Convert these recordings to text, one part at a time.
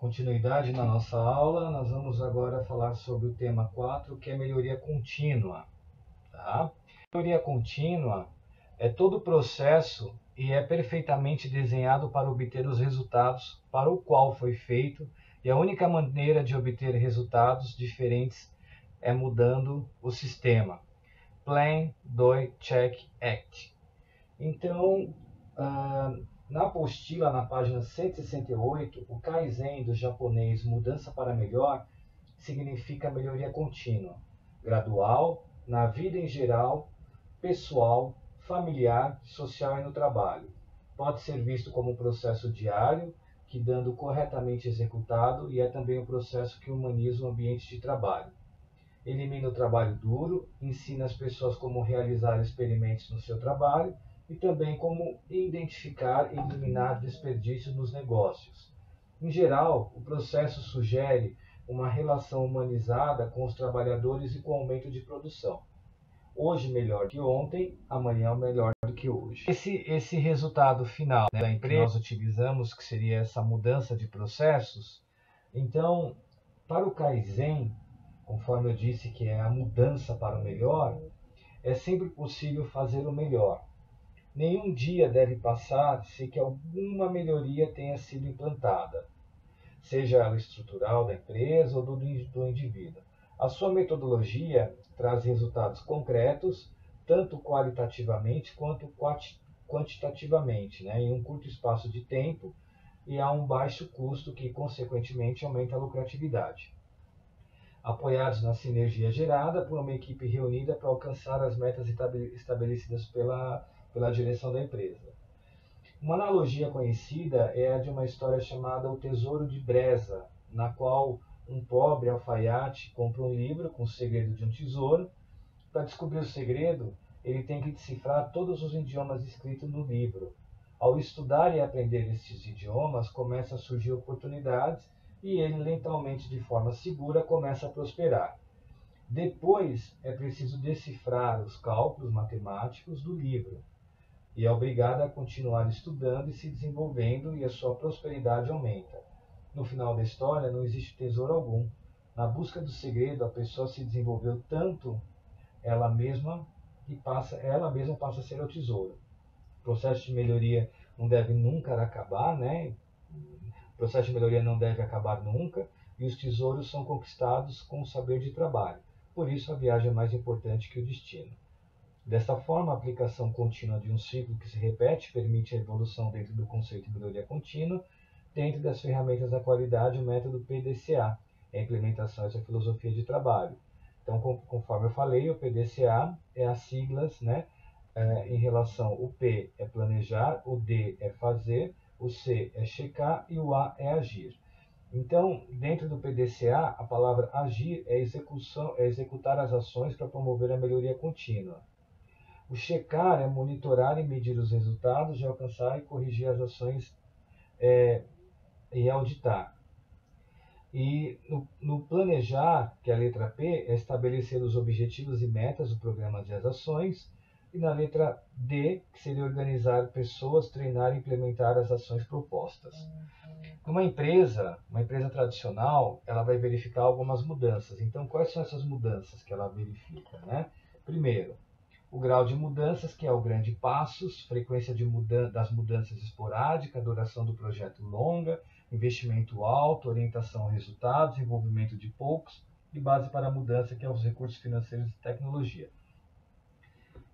continuidade na nossa aula, nós vamos agora falar sobre o tema 4, que é melhoria contínua. Tá? Melhoria contínua é todo o processo e é perfeitamente desenhado para obter os resultados para o qual foi feito, e a única maneira de obter resultados diferentes é mudando o sistema. Plan, Do, Check, Act. Então, na apostila, na página 168, o Kaizen do japonês Mudança para Melhor significa melhoria contínua, gradual, na vida em geral, pessoal, familiar, social e no trabalho. Pode ser visto como um processo diário, que dando corretamente executado, e é também um processo que humaniza o ambiente de trabalho. Elimina o trabalho duro, ensina as pessoas como realizar experimentos no seu trabalho e também como identificar e eliminar desperdícios nos negócios. Em geral, o processo sugere uma relação humanizada com os trabalhadores e com o aumento de produção. Hoje melhor que ontem, amanhã melhor do que hoje. Esse resultado final, né, da empresa que nós utilizamos, que seria essa mudança de processos, então, para o Kaizen, conforme eu disse que é a mudança para o melhor, é sempre possível fazer o melhor. Nenhum dia deve passar sem que alguma melhoria tenha sido implantada, seja ela estrutural da empresa ou do indivíduo. A sua metodologia traz resultados concretos, tanto qualitativamente quanto quantitativamente, né, em um curto espaço de tempo e a um baixo custo que, consequentemente, aumenta a lucratividade. Apoiados na sinergia gerada por uma equipe reunida para alcançar as metas estabelecidas pela direção da empresa. Uma analogia conhecida é a de uma história chamada O Tesouro de Breza, na qual um pobre alfaiate compra um livro com o segredo de um tesouro. Para descobrir o segredo, ele tem que decifrar todos os idiomas escritos no livro. Ao estudar e aprender estes idiomas, começam a surgir oportunidades e ele lentamente, de forma segura, começa a prosperar. Depois, é preciso decifrar os cálculos matemáticos do livro e é obrigado a continuar estudando e se desenvolvendo, e a sua prosperidade aumenta. No final da história, não existe tesouro algum. Na busca do segredo, a pessoa se desenvolveu tanto ela mesma passa a ser o tesouro. O processo de melhoria não deve nunca acabar, né? O processo de melhoria não deve acabar nunca, e os tesouros são conquistados com o saber de trabalho. Por isso, a viagem é mais importante que o destino. Desta forma, a aplicação contínua de um ciclo que se repete permite a evolução dentro do conceito de melhoria contínua, dentro das ferramentas da qualidade, o método PDCA, a implementação dessa filosofia de trabalho. Então, conforme eu falei, o PDCA é as siglas, né, em relação, o P é planejar, o D é fazer, o C é checar e o A é agir. Então, dentro do PDCA, a palavra agir é executar as ações para promover a melhoria contínua. O checar é monitorar e medir os resultados e alcançar e corrigir as ações e auditar. E no planejar, que é a letra P, é estabelecer os objetivos e metas do programa e as ações. E na letra D, que seria organizar pessoas, treinar e implementar as ações propostas. Uma empresa tradicional, ela vai verificar algumas mudanças. Então, quais são essas mudanças que ela verifica, né? Primeiro, o grau de mudanças, que é o grande passos, frequência das mudanças esporádica, duração do projeto longa, investimento alto, orientação a resultados, envolvimento de poucos e base para a mudança, que é os recursos financeiros e tecnologia.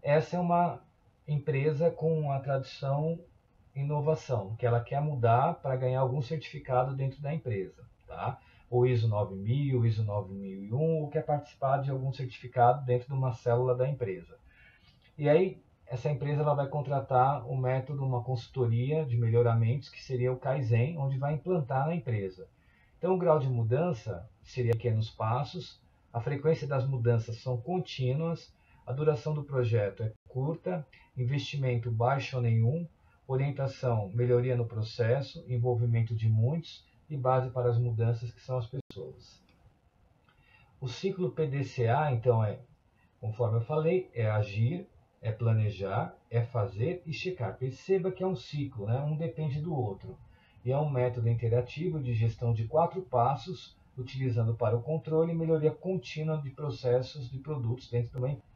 Essa é uma empresa com a tradição inovação, que ela quer mudar para ganhar algum certificado dentro da empresa, tá? O ISO 9000, o ISO 9001, ou quer participar de algum certificado dentro de uma célula da empresa. E aí, essa empresa ela vai contratar um método, uma consultoria de melhoramentos, que seria o Kaizen, onde vai implantar na empresa. Então, o grau de mudança seria pequenos passos, a frequência das mudanças são contínuas, a duração do projeto é curta, investimento baixo ou nenhum, orientação, melhoria no processo, envolvimento de muitos e base para as mudanças, que são as pessoas. O ciclo PDCA, então, conforme eu falei, é agir, é planejar, é fazer e checar. Perceba que é um ciclo, né? Um depende do outro. e é um método interativo de gestão de 4 passos, utilizando para o controle e melhoria contínua de processos de produtos dentro de uma empresa.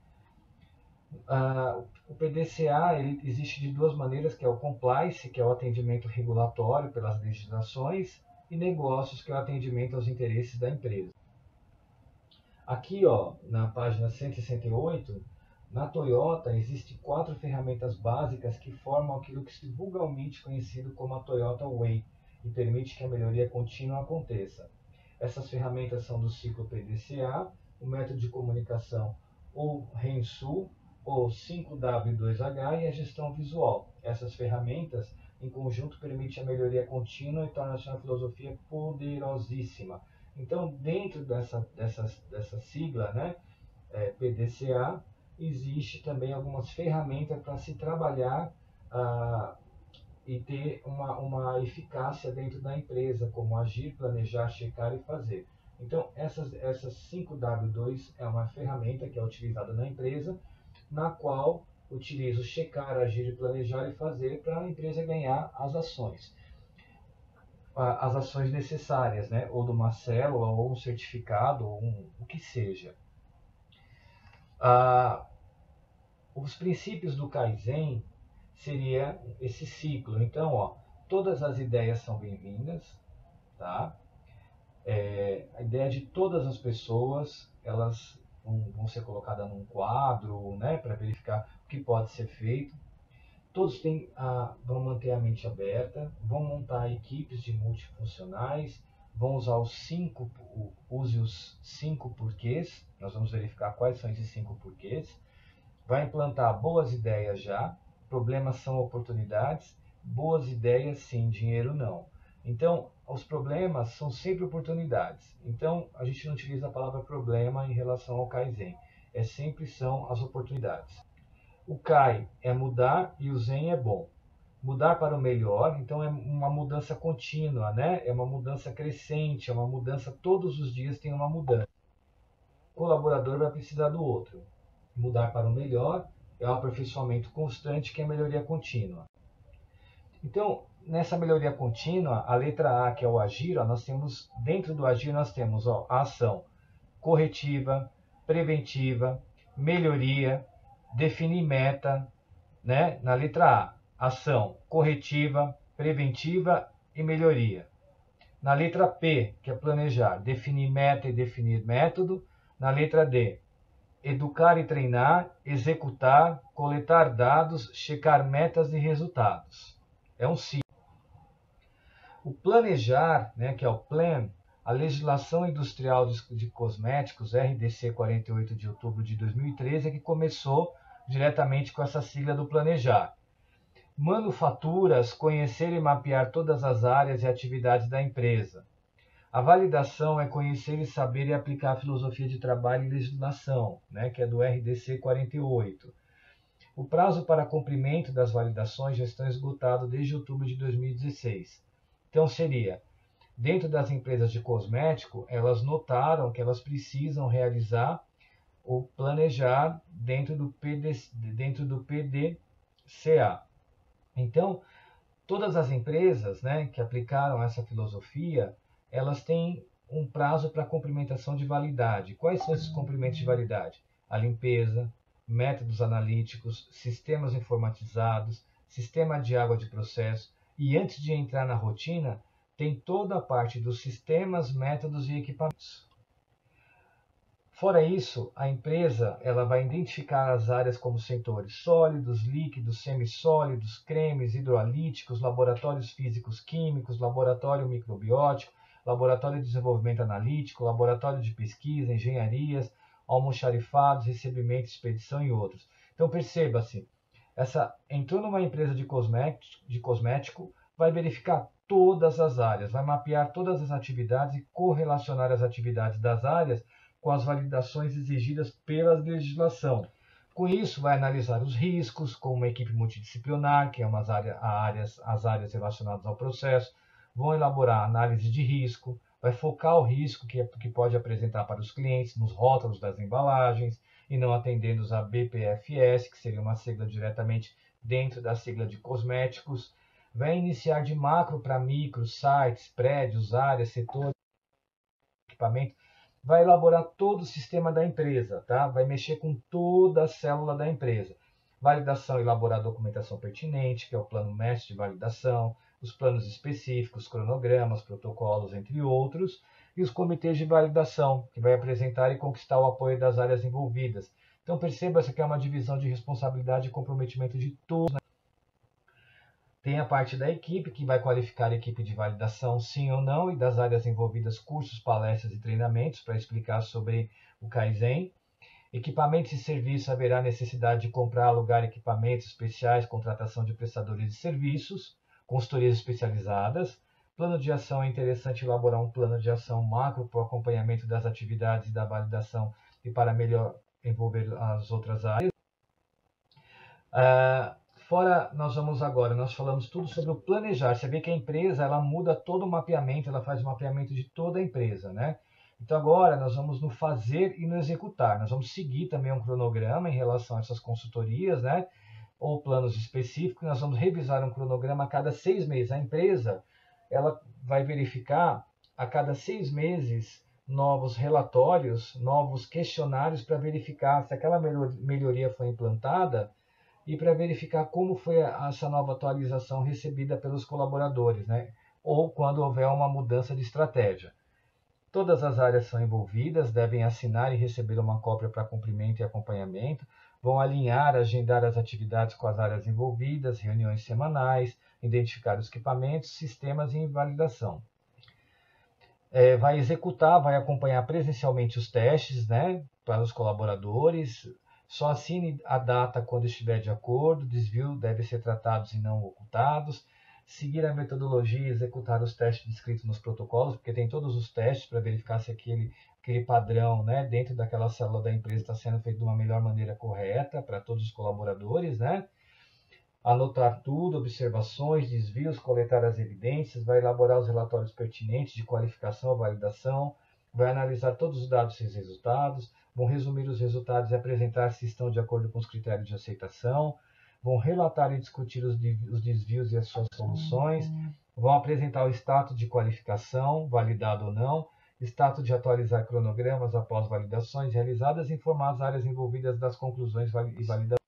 O PDCA ele existe de 2 maneiras, que é o compliance, que é o atendimento regulatório pelas legislações, e negócios, que é o atendimento aos interesses da empresa. Aqui, ó, na página 168, na Toyota existem 4 ferramentas básicas que formam aquilo que é vulgarmente conhecido como a Toyota Way e permite que a melhoria contínua aconteça. Essas ferramentas são do ciclo PDCA, o método de comunicação ou RENSU, ou 5W2H e a gestão visual. Essas ferramentas, em conjunto, permitem a melhoria contínua e tornam-se uma filosofia poderosíssima. Então, dentro dessa sigla, né, PDCA, existe também algumas ferramentas para se trabalhar e ter uma eficácia dentro da empresa, como agir, planejar, checar e fazer. Então, essas 5W2 é uma ferramenta que é utilizada na empresa, na qual utilizo checar, agir, planejar e fazer para a empresa ganhar as ações necessárias, né? Ou de uma célula, ou um certificado, ou o que seja. Os princípios do Kaizen seria esse ciclo. Então, ó, todas as ideias são bem-vindas, tá? A ideia de todas as pessoas, elas vão ser colocadas num quadro, né, para verificar o que pode ser feito. Todos vão manter a mente aberta, vão montar equipes de multifuncionais, vão usar use os 5 porquês. Nós vamos verificar quais são esses 5 porquês. Vai implantar boas ideias já, problemas são oportunidades, boas ideias sim, dinheiro não. Então, os problemas são sempre oportunidades. Então, a gente não utiliza a palavra problema em relação ao Kaizen. Sempre são as oportunidades. O Kai é mudar e o Zen é bom. Mudar para o melhor, então é uma mudança contínua, né? É uma mudança crescente, é uma mudança, todos os dias tem uma mudança. O colaborador vai precisar do outro. Mudar para o melhor é o aperfeiçoamento constante, que é a melhoria contínua. Então, nessa melhoria contínua, a letra A, que é o agir, ó, nós temos, dentro do agir nós temos, ó, a ação corretiva, preventiva, melhoria, definir meta, né? Na letra A, ação corretiva, preventiva e melhoria. Na letra P, que é planejar, definir meta e definir método. Na letra D, educar e treinar, executar, coletar dados, checar metas e resultados. É um ciclo. O planejar, né, que é o plan, a legislação industrial de cosméticos, RDC 48 de outubro de 2013, é que começou diretamente com essa sigla do planejar. Manufaturas, conhecer e mapear todas as áreas e atividades da empresa. A validação é conhecer e saber e aplicar a filosofia de trabalho e legislação, né, que é do RDC 48. O prazo para cumprimento das validações já está esgotado desde outubro de 2016. Então seria, dentro das empresas de cosmético, elas notaram que elas precisam realizar ou planejar dentro do PDCA. Então, todas as empresas, né, que aplicaram essa filosofia, elas têm um prazo para cumprimentação de validade. Quais são esses cumprimentos de validade? A limpeza, métodos analíticos, sistemas informatizados, sistema de água de processo. E antes de entrar na rotina, tem toda a parte dos sistemas, métodos e equipamentos. Fora isso, a empresa ela vai identificar as áreas como setores sólidos, líquidos, semissólidos, cremes, hidrolíticos, laboratórios físicos químicos, laboratório microbiótico, laboratório de desenvolvimento analítico, laboratório de pesquisa, engenharias, almoxarifados, recebimento, expedição e outros. Então perceba-se, entrou numa empresa de cosmético, vai verificar todas as áreas, vai mapear todas as atividades e correlacionar as atividades das áreas com as validações exigidas pela legislação. Com isso, vai analisar os riscos com uma equipe multidisciplinar, que é as áreas relacionadas ao processo, vão elaborar análise de risco, vai focar o risco que pode apresentar para os clientes nos rótulos das embalagens e não atendendo a BPFS, que seria uma sigla diretamente dentro da sigla de cosméticos. vai iniciar de macro para micro, sites, prédios, áreas, setores, equipamento, vai elaborar todo o sistema da empresa, tá? Vai mexer com toda a célula da empresa. Validação, elaborar a documentação pertinente, que é o plano mestre de validação, os planos específicos, cronogramas, protocolos, entre outros, e os comitês de validação, que vai apresentar e conquistar o apoio das áreas envolvidas. Então perceba, essa aqui é uma divisão de responsabilidade e comprometimento de todos. Tem a parte da equipe, que vai qualificar a equipe de validação, sim ou não, e das áreas envolvidas, cursos, palestras e treinamentos para explicar sobre o Kaizen. Equipamentos e serviços, haverá necessidade de comprar, alugar equipamentos especiais, contratação de prestadores de serviços, consultorias especializadas. Plano de ação, é interessante elaborar um plano de ação macro para o acompanhamento das atividades e da validação e para melhor envolver as outras áreas. Fora, nós falamos tudo sobre o planejar. Você vê que a empresa, ela muda todo o mapeamento, ela faz o mapeamento de toda a empresa, né? Então agora nós vamos no fazer e no executar. Nós vamos seguir também um cronograma em relação a essas consultorias, né? Ou planos específicos. Nós vamos revisar um cronograma a cada 6 meses. A empresa, ela vai verificar a cada 6 meses novos relatórios, novos questionários para verificar se aquela melhoria foi implantada e para verificar como foi essa nova atualização recebida pelos colaboradores, né? Ou quando houver uma mudança de estratégia. Todas as áreas são envolvidas, devem assinar e receber uma cópia para cumprimento e acompanhamento, vão alinhar, agendar as atividades com as áreas envolvidas, reuniões semanais, identificar os equipamentos, sistemas e invalidação. Vai executar, vai acompanhar presencialmente os testes, né, para os colaboradores, só assine a data quando estiver de acordo, desvio deve ser tratados e não ocultados, seguir a metodologia e executar os testes descritos nos protocolos, porque tem todos os testes para verificar se aquele padrão, né, dentro daquela célula da empresa está sendo feito de uma melhor maneira correta para todos os colaboradores, né? Anotar tudo, observações, desvios, coletar as evidências, vai elaborar os relatórios pertinentes de qualificação ou validação, vai analisar todos os dados e resultados, vão resumir os resultados e apresentar se estão de acordo com os critérios de aceitação, vão relatar e discutir os desvios e as suas soluções, vão apresentar o status de qualificação, validado ou não, status de atualizar cronogramas após validações realizadas e informar as áreas envolvidas das conclusões e validações.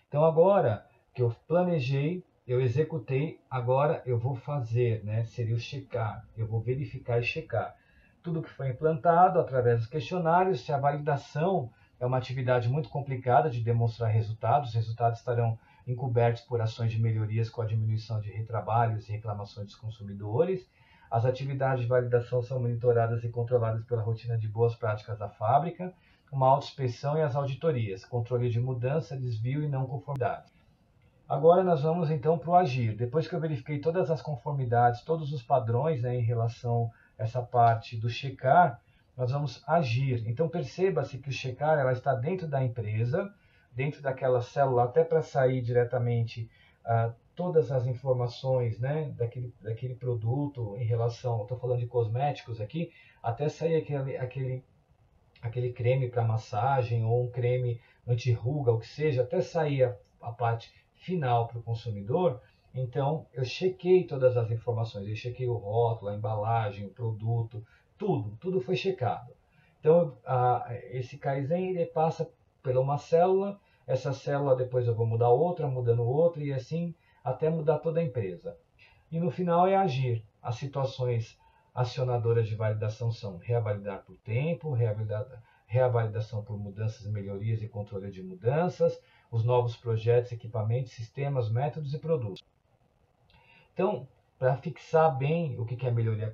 Então agora que eu planejei, eu executei, agora eu vou fazer, né? Seria o checar, eu vou verificar e checar. Tudo que foi implantado através dos questionários, se a validação é uma atividade muito complicada de demonstrar resultados, os resultados estarão encobertos por ações de melhorias com a diminuição de retrabalhos e reclamações dos consumidores. As atividades de validação são monitoradas e controladas pela rotina de boas práticas da fábrica, uma autoinspeção e as auditorias, controle de mudança, desvio e não conformidade. Agora nós vamos então para o agir. Depois que eu verifiquei todas as conformidades, todos os padrões, né, em relação a essa parte do checar, nós vamos agir. Então perceba-se que o checar ela está dentro da empresa, dentro daquela célula, até para sair diretamente todas as informações, né, daquele produto em relação, estou falando de cosméticos aqui, até sair aquele creme para massagem ou um creme anti-ruga, o que seja, até sair a parte final para o consumidor. Então eu chequei todas as informações, eu chequei o rótulo, a embalagem, o produto, tudo foi checado. Então esse Kaizen ele passa por uma célula, essa célula depois eu vou mudar outra, mudando outra e assim até mudar toda a empresa. E no final é agir. As situações acionadoras de validação são reavalidar por tempo, reavalidação por mudanças, melhorias e controle de mudanças, os novos projetos, equipamentos, sistemas, métodos e produtos. Então, para fixar bem o que é melhoria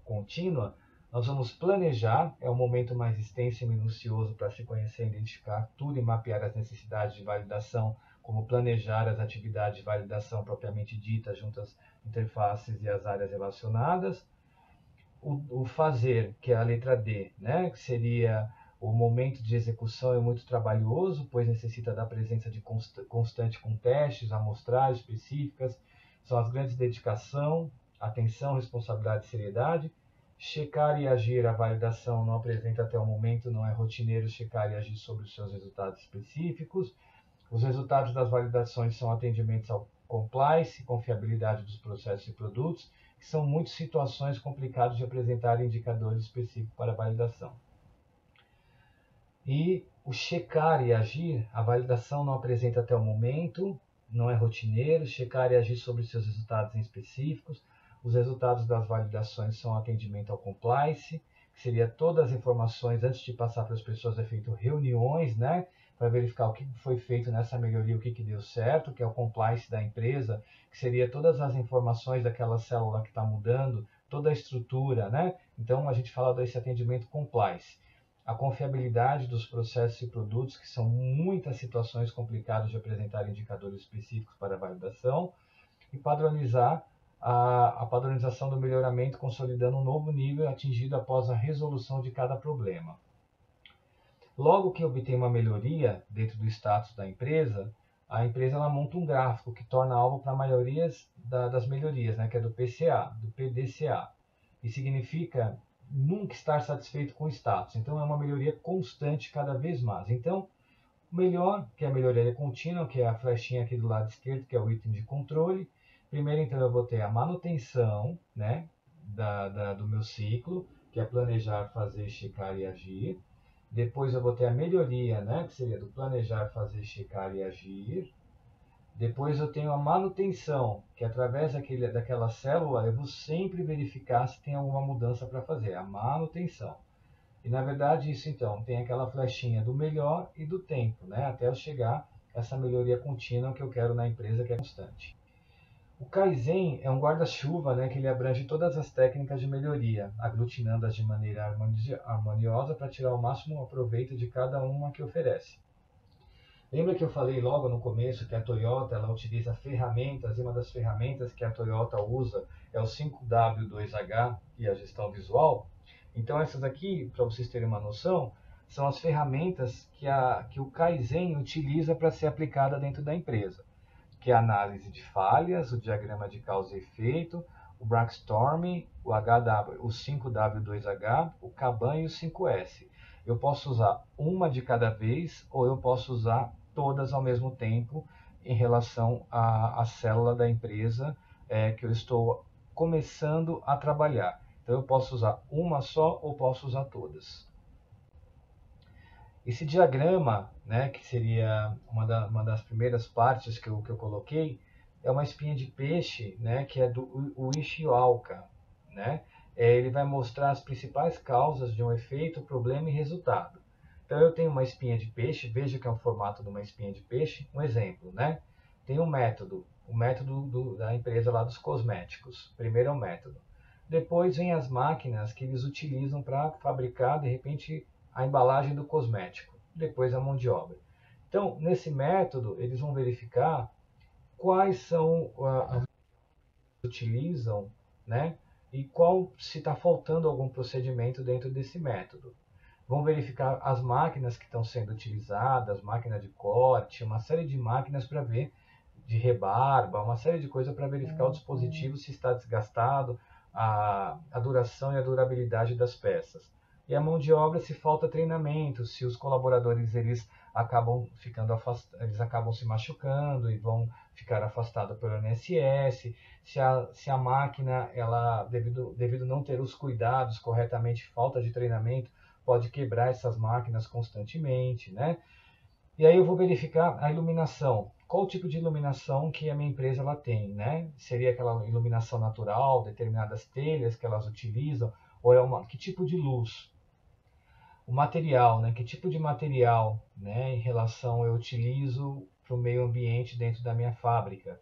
contínua, nós vamos planejar, é o momento mais extenso e minucioso para se conhecer, identificar tudo e mapear as necessidades de validação, como planejar as atividades de validação propriamente ditas, junto às interfaces e as áreas relacionadas. O fazer, que é a letra D, né, que seria o momento de execução é muito trabalhoso, pois necessita da presença de constante com testes, amostragens específicas, são as grandes dedicação, atenção, responsabilidade e seriedade. Checar e agir, a validação não apresenta até o momento, não é rotineiro checar e agir sobre os seus resultados específicos. Os resultados das validações são atendimentos compliance, confiabilidade dos processos e produtos, que são muitas situações complicadas de apresentar indicadores específicos para validação. E o checar e agir, a validação não apresenta até o momento, não é rotineiro, checar e agir sobre seus resultados em específicos. Os resultados das validações são atendimento ao compliance, que seria todas as informações antes de passar para as pessoas, é feito reuniões, né, para verificar o que foi feito nessa melhoria, o que deu certo, que é o compliance da empresa, que seria todas as informações daquela célula que está mudando, toda a estrutura, né? Então a gente fala desse atendimento compliance. A confiabilidade dos processos e produtos, que são muitas situações complicadas de apresentar indicadores específicos para validação, e padronizar a padronização do melhoramento, consolidando um novo nível atingido após a resolução de cada problema. Logo que obtém uma melhoria dentro do status da empresa, a empresa ela monta um gráfico que torna alvo para a maioria das melhorias, né, que é do PCA, do PDCA. E significa nunca estar satisfeito com o status. Então, é uma melhoria constante cada vez mais. Então, o melhor, que é a melhoria contínua, que é a flechinha aqui do lado esquerdo, que é o item de controle. Primeiro, então, eu vou ter a manutenção, né, do meu ciclo, que é planejar, fazer, checar e agir. Depois eu vou ter a melhoria, né, que seria do planejar, fazer, checar e agir. Depois eu tenho a manutenção, que através daquela célula eu vou sempre verificar se tem alguma mudança para fazer, a manutenção. E na verdade isso então tem aquela flechinha do melhor e do tempo, né, até eu chegar a essa melhoria contínua que eu quero na empresa, que é constante. O Kaizen é um guarda-chuva, né, que ele abrange todas as técnicas de melhoria, aglutinando-as de maneira harmoniosa para tirar o máximo proveito de cada uma que oferece. Lembra que eu falei logo no começo que a Toyota ela utiliza ferramentas, e uma das ferramentas que a Toyota usa é o 5W2H, e a gestão visual? Então essas aqui, para vocês terem uma noção, são as ferramentas que o Kaizen utiliza para ser aplicada dentro da empresa, que é a análise de falhas, o diagrama de causa e efeito, o brainstorming, o 5W2H, o Kanban e o 5S. Eu posso usar uma de cada vez ou eu posso usar todas ao mesmo tempo em relação à célula da empresa que eu estou começando a trabalhar. Então eu posso usar uma só ou posso usar todas. Esse diagrama, né, que seria uma das primeiras partes que eu coloquei, é uma espinha de peixe, né, que é do Ishioka, né? Ele vai mostrar as principais causas de um efeito, problema e resultado. Então eu tenho uma espinha de peixe, veja que é um formato de uma espinha de peixe, um exemplo, né? Tem um método, o método da empresa lá dos cosméticos. Primeiro é o método. Depois vem as máquinas que eles utilizam para fabricar, de repente, a embalagem do cosmético. Depois a mão de obra. Então, nesse método, eles vão verificar quais são as que utilizam, né? E qual se está faltando algum procedimento dentro desse método. Vão verificar as máquinas que estão sendo utilizadas, máquina de corte, uma série de máquinas para ver, de rebarba, uma série de coisas para verificar o dispositivo se está desgastado, a duração e a durabilidade das peças. E a mão de obra se falta treinamento, se os colaboradores eles acabam eles acabam se machucando e vão ficar afastados pelo INSS, se a máquina, ela devido não ter os cuidados corretamente, falta de treinamento, pode quebrar essas máquinas constantemente, né? E aí eu vou verificar a iluminação. Qual o tipo de iluminação que a minha empresa ela tem, né? Seria aquela iluminação natural, determinadas telhas que elas utilizam, ou que tipo de luz? O material, né? Que tipo de material, né, em relação eu utilizo para o meio ambiente dentro da minha fábrica?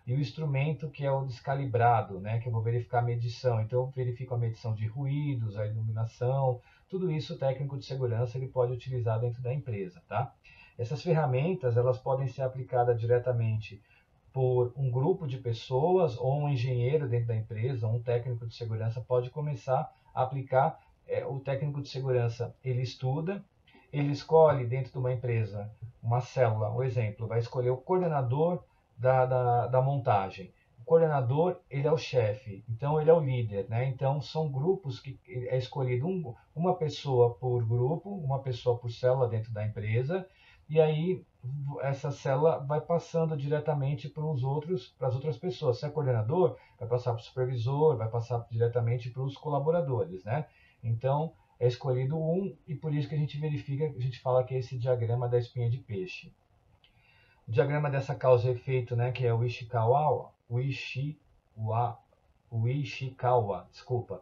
E o instrumento que é o descalibrado, né, que eu vou verificar a medição. Então eu verifico a medição de ruídos, a iluminação, tudo isso o técnico de segurança ele pode utilizar dentro da empresa, tá? Essas ferramentas elas podem ser aplicadas diretamente por um grupo de pessoas ou um engenheiro dentro da empresa, um técnico de segurança pode começar a aplicar. O técnico de segurança ele estuda, ele escolhe dentro de uma empresa uma célula, um exemplo, vai escolher o coordenador da montagem. O coordenador ele é o chefe, então ele é o líder, né? Então são grupos que é escolhido uma pessoa por grupo, uma pessoa por célula dentro da empresa, e aí essa célula vai passando diretamente para as outras pessoas. Se é coordenador, vai passar para o supervisor, vai passar diretamente para os colaboradores, né? Então, é escolhido um e por isso que a gente verifica, a gente fala que é esse diagrama da espinha de peixe. O diagrama dessa causa e efeito, né, que é o Ishikawa, desculpa.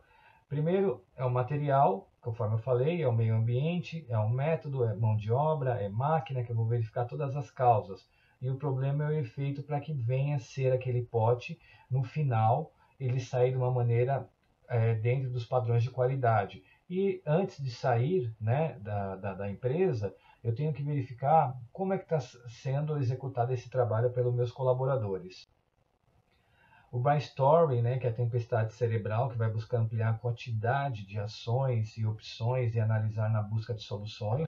Primeiro é o material, conforme eu falei, é o meio ambiente, é o método, é mão de obra, é máquina, que eu vou verificar todas as causas. E o problema é o efeito para que venha a ser aquele pote, no final, ele sair de uma maneira dentro dos padrões de qualidade. E antes de sair, né, da empresa, eu tenho que verificar como é que está sendo executado esse trabalho pelos meus colaboradores. O brainstorming, né, que é a tempestade cerebral, que vai buscar ampliar a quantidade de ações e opções e analisar na busca de soluções.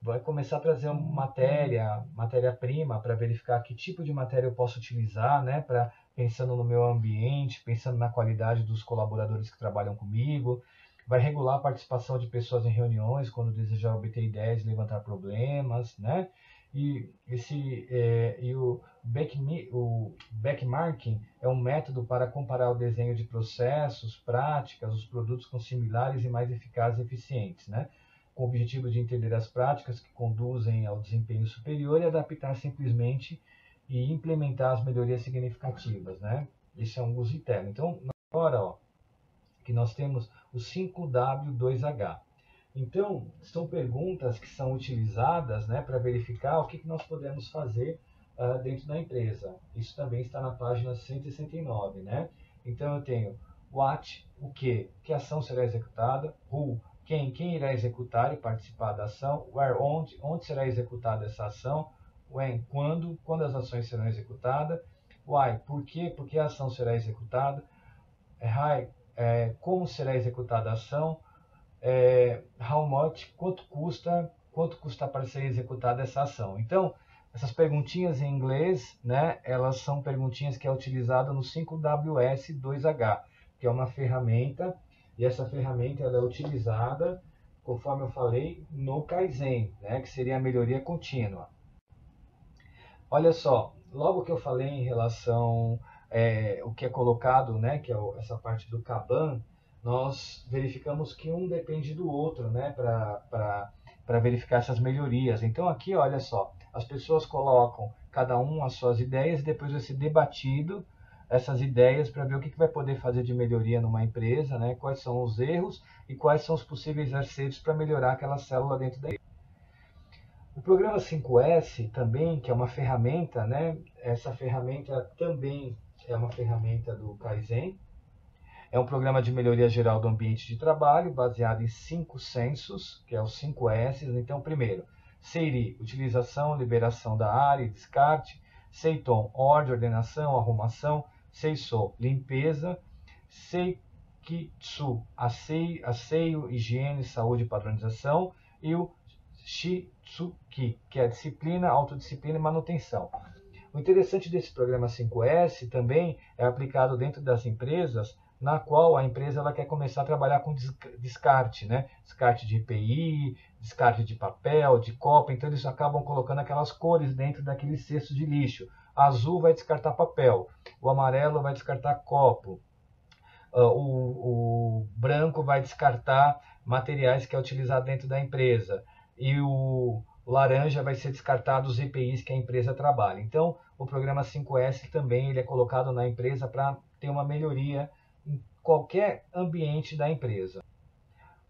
Vai começar a trazer matéria-prima para verificar que tipo de matéria eu posso utilizar, né, pensando no meu ambiente, pensando na qualidade dos colaboradores que trabalham comigo. Vai regular a participação de pessoas em reuniões quando desejar obter ideias e levantar problemas, né? E o benchmarking é um método para comparar o desenho de processos, práticas, os produtos com similares e mais eficazes e eficientes, né? Com o objetivo de entender as práticas que conduzem ao desempenho superior e adaptar simplesmente e implementar as melhorias significativas, né? Isso é um uso interno. Então, agora, ó, que nós temos o 5W2H. Então, são perguntas que são utilizadas, né, para verificar o que nós podemos fazer dentro da empresa. Isso também está na página 169, né? Então, eu tenho what, o que ação será executada, who, quem irá executar e participar da ação, where, onde será executada essa ação, when, quando as ações serão executadas, why, por que a ação será executada, how, como será executada a ação, how much, quanto custa para ser executada essa ação. Então, essas perguntinhas em inglês, né, elas são perguntinhas que é utilizada no 5WS2H, que é uma ferramenta, e essa ferramenta ela é utilizada, conforme eu falei, no Kaizen, né, que seria a melhoria contínua. Olha só, logo que eu falei em relação o que é colocado, né, que é essa parte do Kanban, nós verificamos que um depende do outro, né, para verificar essas melhorias. Então aqui, olha só, as pessoas colocam cada um as suas ideias e depois vai ser debatido essas ideias para ver o que vai poder fazer de melhoria numa empresa, né, quais são os erros e quais são os possíveis acertos para melhorar aquela célula dentro da empresa. O programa 5S também, que é uma ferramenta, né, essa ferramenta também é uma ferramenta do Kaizen. É um programa de melhoria geral do ambiente de trabalho, baseado em 5 sensos, que é os 5 S. Então, primeiro, Seiri, utilização, liberação da área e descarte. Seiton, ordem, ordenação, arrumação. Seiso, limpeza. Seikitsu, asseio, higiene, saúde e padronização. E o Shitsuki, que é disciplina, autodisciplina e manutenção. O interessante desse programa 5S também é aplicado dentro das empresas, na qual a empresa ela quer começar a trabalhar com descarte, né? Descarte de EPI, descarte de papel, de copo, então eles acabam colocando aquelas cores dentro daquele cesto de lixo. Azul vai descartar papel, o amarelo vai descartar copo, o branco vai descartar materiais que é utilizado dentro da empresa e o laranja vai ser descartado os EPIs que a empresa trabalha. Então, o programa 5S também ele é colocado na empresa para ter uma melhoria em qualquer ambiente da empresa.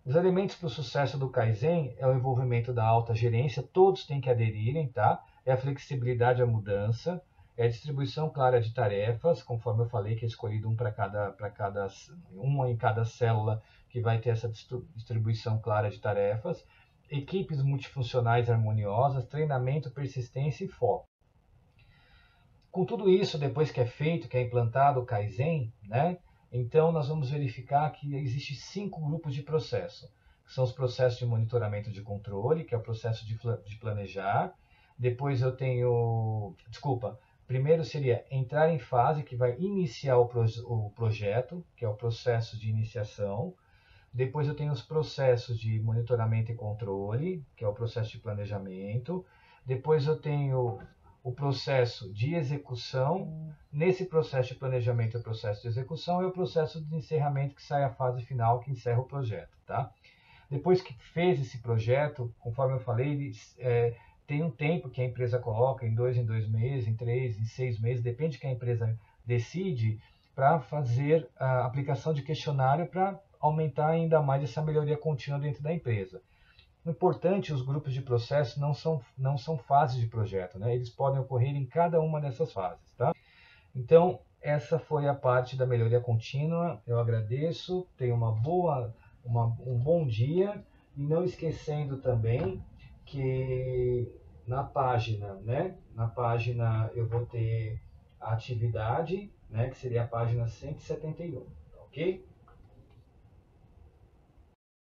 Os elementos para o sucesso do Kaizen é o envolvimento da alta gerência, todos têm que aderirem, tá? É a flexibilidade à mudança, é a distribuição clara de tarefas, conforme eu falei, que é escolhido um em cada célula que vai ter essa distribuição clara de tarefas, equipes multifuncionais harmoniosas, treinamento, persistência e foco. Com tudo isso, depois que é feito, que é implantado o Kaizen, né? Então, nós vamos verificar que existem 5 grupos de processo. São os processos de monitoramento de controle, que é o processo de planejar. Depois eu tenho... Primeiro seria entrar em fase, que vai iniciar o projeto, que é o processo de iniciação. Depois eu tenho os processos de monitoramento e controle, que é o processo de planejamento. Depois eu tenho o processo de execução. Nesse processo de planejamento e o processo de execução é o processo de encerramento, que sai a fase final, que encerra o projeto, tá? Depois que fez esse projeto, conforme eu falei, ele, tem um tempo que a empresa coloca, em 2 meses, em 3, em 6 meses, depende que a empresa decide, para fazer a aplicação de questionário para aumentar ainda mais essa melhoria contínua dentro da empresa. O importante, os grupos de processo não são fases de projeto, né? Eles podem ocorrer em cada uma dessas fases, tá? Então, essa foi a parte da melhoria contínua. Eu agradeço, tenha um bom dia, e não esquecendo também que na página, né? Na página eu vou ter a atividade, né? Que seria a página 171, ok?